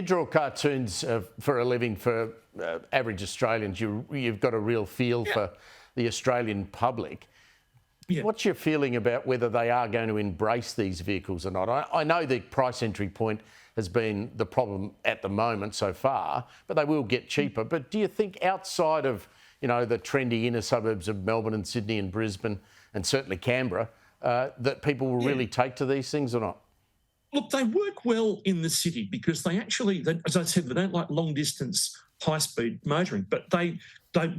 You draw cartoons for a living for average Australians. You've got a real feel for the Australian public. Yeah. What's your feeling about whether they are going to embrace these vehicles or not? I know the price entry point has been the problem at the moment so far, but they will get cheaper. But do you think outside of, you know, the trendy inner suburbs of Melbourne and Sydney and Brisbane and certainly Canberra, that people will really take to these things or not? Look, they work well in the city because they actually, as I said, they don't like long-distance, high-speed motoring, but they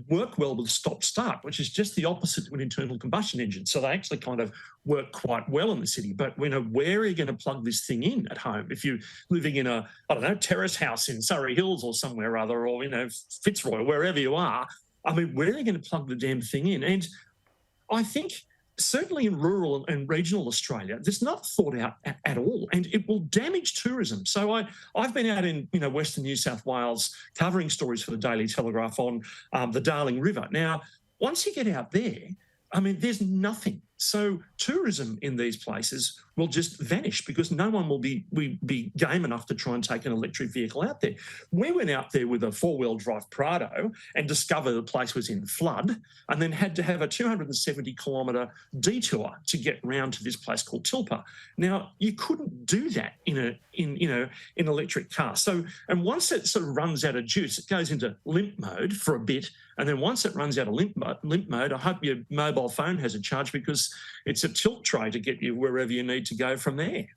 work well with stop-start, which is just the opposite to an internal combustion engine. So they actually kind of work quite well in the city. But where are you going to plug this thing in at home? If you're living in a, I don't know, terrace house in Surrey Hills or somewhere or other, or, you know, Fitzroy, wherever you are, I mean, where are you going to plug the damn thing in? And I think certainly in rural and regional Australia, this not thought out at all, and it will damage tourism. So I've been out in Western New South Wales covering stories for the Daily Telegraph on the Darling River. Now, once you get out there, I mean, there's nothing. So tourism in these places will just vanish because no one will be game enough to try and take an electric vehicle out there. We went out there with a four-wheel drive Prado and discovered the place was in flood and then had to have a 270-kilometre detour to get round to this place called Tilpa. Now, you couldn't do that in an electric car. So, and once it sort of runs out of juice, it goes into limp mode for a bit. And then once it runs out of limp mode, I hope your mobile phone has a charge because it's a tilt tray to get you wherever you need to go from there.